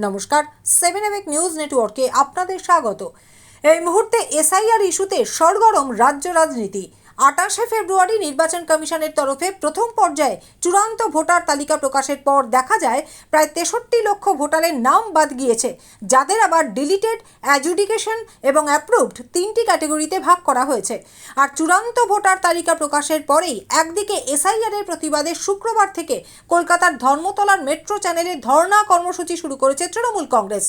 নমস্কার, 7 নিউজ নেটওয়ার্কে আপনাদের স্বাগত। এই মুহূর্তে এসআইআর ইস্যুতে সরগরম রাজ্য রাজনীতি। 28শে ফেব্রুয়ারি নির্বাচন কমিশনের তরফে প্রথম পর্যায়ে চূড়ান্ত ভোটার তালিকা প্রকাশের পর দেখা যায় প্রায় 63 লক্ষ ভোটারের নাম বাদ গিয়েছে, যাদের আবার ডিলিটেড, অ্যাডজুডিকেশন এবং অ্যাপ্রুভড তিনটি ক্যাটাগরিতে ভাগ করা হয়েছে। আর চূড়ান্ত ভোটার তালিকা প্রকাশের পরেই একদিকে এসআইআর এর প্রতিবাদে শুক্রবার থেকে কলকাতার ধর্মতলার মেট্রো চ্যানেলে ধর্ণা কর্মসূচি শুরু করেছে তৃণমূল কংগ্রেস।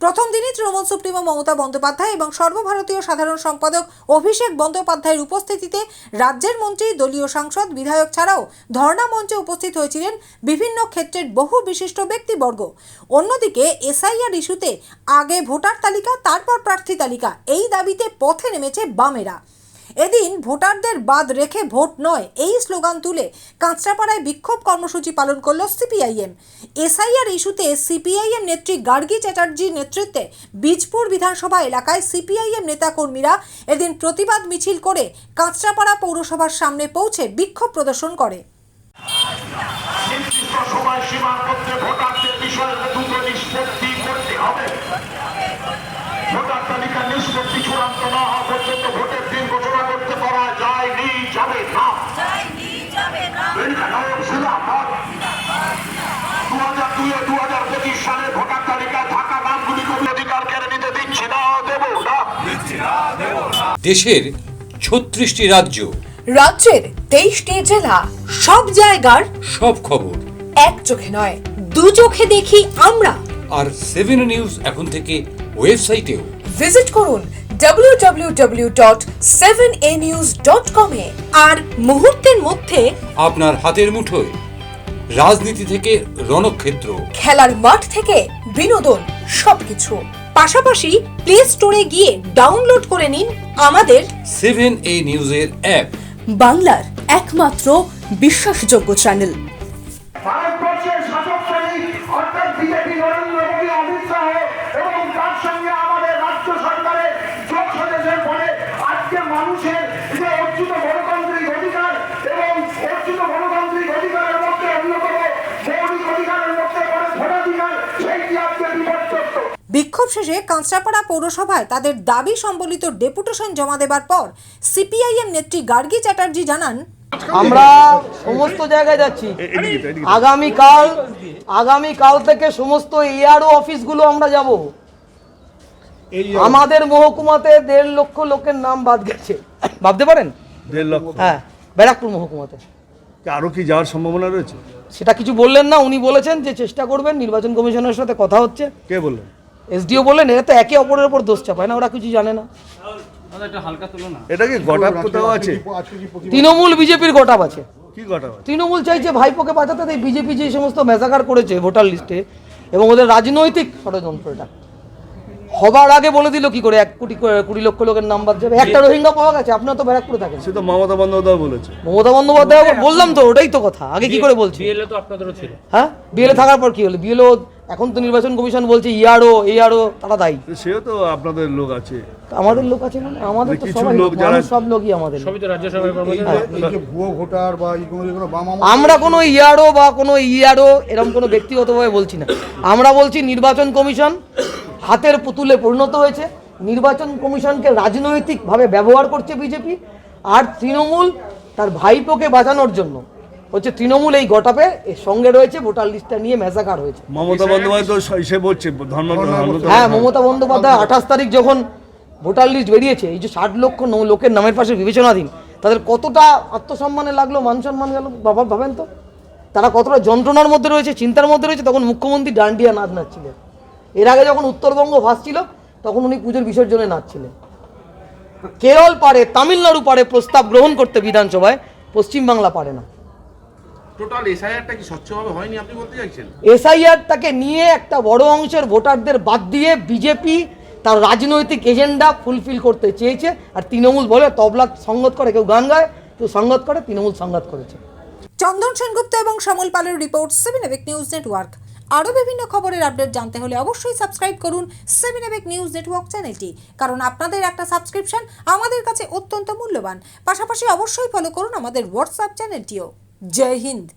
প্রথম দিনই তৃণমূল সুপ্রিমো মমতা বন্দ্যোপাধ্যায় এবং সর্বভারতীয় সাধারণ সম্পাদক অভিষেক বন্দ্যোপাধ্যায়ের উপস্থিতিতে রাজ্যের মন্ত্রী, দলীয় সাংসদ, বিধায়ক ছাড়াও ধর্ণা মঞ্চে উপস্থিত হয়েছিলেন বিভিন্ন ক্ষেত্রের বহু বিশিষ্ট ব্যক্তিবর্গ। অন্যদিকে এসআইআর ইস্যুতে আগে ভোটার তালিকা, তারপর প্রার্থী তালিকা, এই দাবিতে পথে নেমেছে বামেরা। এদিন ভোটারদের বাদ রেখে ভোট নয়, এই স্লোগান তুলে কাঁচরাপাড়ায় বিক্ষোভ কর্মসূচি পালন করল সিপিআইএম। এসআইআর ইস্যুতে সিপিআইএম নেত্রী গার্গী চ্যাটার্জির নেতৃত্বে বীজপুর বিধানসভা এলাকায় সিপিআইএম নেতাকর্মীরা এদিন প্রতিবাদ মিছিল করে কাঁচরাপাড়া পৌরসভার সামনে পৌঁছে বিক্ষোভ প্রদর্শন করে। ভোটার তালিকা নিষ্পত্তি চূড়ান্ত না হওয়া পর্যন্ত ভোটের দিন ঘোষণা করতে পারা যায়নি, যাবে না। 2002-2025 সালে ভোটার তালিকায় থাকা নামগুলিকে অধিকার কেড়ে নিতে দিচ্ছি না, দেব না। দেশের 36টি রাজ্য, রাজ্যের 23টি জেলা, সব জায়গার সব খবর এক চোখে নয়, দু চোখে দেখি আমরা। আর 7 নিউজ এখন থেকে ওয়েবসাইটেও ভিজিট করুন www.7anews.com এ। আর মুহূর্তের মধ্যে আপনার হাতের মুঠোয় রাজনীতি থেকে রণক্ষেত্র, খেলার মাঠ থেকে বিনোদন, সবকিছু। পাশাপাশি প্লে স্টোরে গিয়ে ডাউনলোড করে নিন আমাদের 7A নিউজের অ্যাপ, বাংলার একমাত্র বিশ্বাসযোগ্য চ্যানেল। ভারতবর্ষের শাসক শ্রেণী অর্থাৎ বিজেপি, নরেন্দ্র মোদী, অমিত শাহ এবং তার সঙ্গে আমাদের রাজ্য সরকারের যোগ সদস্যের ফলে আজকে মানুষের যে অর্জিত গণতান্ত্রিক অধিকার এবং অর্জিত গণতান্ত্রিক অধিকারের মধ্যে অন্যতম মৌলিক অধিকারের মধ্যে ভোটাধিকার, সেইটি আজকে বিপর্যস্ত। বিক্ষোভ শেষে কাঁচরাপাড়া পৌরসভায় তাদের দাবি সম্বলিত ডেপুটেশন জমা দেবার পর সিপিআইএম নেত্রী গার্গী চ্যাটার্জি জানান, আমরা সমস্ত জায়গায় যাচ্ছি। আগামীকাল থেকে সমস্ত এআরও অফিসগুলো আমরা যাব। আমাদের মহকুমাতে 1.5 লক্ষ লোকের নাম বাদ গেছে, ভাবতে পারেন? 1.5 লক্ষ? হ্যাঁ, ব্যারাকপুর মহকুমাতে। আরো কি যাওয়ার সম্ভাবনা রয়েছে? সেটা কিছু বললেন না, উনি বলেছেন যে চেষ্টা করবেন, নির্বাচন কমিশনের সাথে কথা হচ্ছে। কে বললেন? এসডিও বললেন। এরা তো একে অপরের উপর দোষ চাপায় না, ওরা কিছু জানে না। এটা কি গোটা কোথাও আছে? তৃণমূল বিজেপির গোটাপ আছে। কি গোটা আছে? তৃণমূল চাইছে ভাইপোকে বাঁচাতে, তাই বিজেপি যে সমস্ত মেসাকার করেছে ভোটার লিস্টে, এবং ওদের রাজনৈতিক ষড়যন্ত্র, এটা হবার আগে বলে দিল কি করে 1 কোটি 20 লক্ষ লোকের নাম বাদ যাবে। একটা রোহিঙ্গা পাওয়া গেছে, আপনারা তো ব্যারাকপুরে থাকেন। সে তো মমতা বন্দ্যোপাধ্যায় বলেছে। মমতা বন্দ্যোপাধ্যায় বললাম তো, ওটাই তো কথা। আগে কি করে বলছি? বিএলএ তো আপনাদেরও ছিল। হ্যাঁ, বিএলএ থাকার পর কি হলো? বিএলও এখন তো নির্বাচন কমিশন বলছে এআরও তারা দায়ী। সেও তো আপনাদের লোক আছে। আমাদের লোক আছে মানে আমাদের তো কিছু সবাই লোক যারা সব লোকই আমাদের। সবই তো রাজ্য সভায় ভুয়ো ভোটার বা আমরা কোনো ইআরও এরকম কোনো ব্যক্তিগতভাবে বলছি না। আমরা বলছি নির্বাচন কমিশন হাতের পুতুলে পরিণত হয়েছে। নির্বাচন কমিশনকে রাজনৈতিকভাবে ব্যবহার করছে বিজেপি। আর তৃণমূল তার ভাইপোকে বাঁচানোর জন্য হচ্ছে, তৃণমূল এই গোটাপে এর সঙ্গে রয়েছে, ভোটার লিস্টটা নিয়ে মেসাকার হয়েছে। মমতা বন্দ্যোপাধ্যায় তো সে বলছে হ্যাঁ, মমতা বন্দ্যোপাধ্যায় 28 তারিখ যখন ভোটার লিস্ট বেরিয়েছে, এই যে 60 লক্ষ লোকের নামের পাশে বিবেচনাধীন, তাদের কতটা আত্মসম্মানে লাগলো, মান সম্মান গেল ভাবেন তো। তারা কতটা যন্ত্রণার মধ্যে রয়েছে, চিন্তার মধ্যে রয়েছে। তখন মুখ্যমন্ত্রী ডান্ডিয়া নাচ নাচছিলেন। এর আগে যখন উত্তরবঙ্গ ভাসছিল, তখন উনি পুজোর বিসর্জনে নাচছিলেন। কেরল পারে, তামিলনাড়ু পারে প্রস্তাব গ্রহণ করতে বিধানসভায়, পশ্চিমবাংলা পারে না। টোটাল এসআইআরটা কি স্বচ্ছভাবে হয়নি আপনি বলতে চাইছেন? এসআইআরটাকে নিয়ে একটা বড় অংশের ভোটারদের বাদ দিয়ে বিজেপি তার রাজনৈতিক এজেন্ডা ফুলফিল করতে চেয়েছে। আর তৃণমূল বলে তবলা সঙ্গত করে, কেউ গান গায়, কেউ সঙ্গত করে, তৃণমূল সঙ্গত করেছে। চন্দন সেনগুপ্ত এবং শ্যামল পালের রিপোর্ট, 7 নিউজ নেটওয়ার্ক। আরও বিভিন্ন খবরের আপডেট জানতে হলে অবশ্যই সাবস্ক্রাইব করুন 7 নিউজ নেটওয়ার্ক চ্যানেলটি, কারণ আপনাদের একটা সাবস্ক্রিপশন আমাদের কাছে অত্যন্ত মূল্যবান। পাশাপাশি অবশ্যই ফলো করুন আমাদের হোয়াটসঅ্যাপ চ্যানেলটিও। জয় হিন্দ।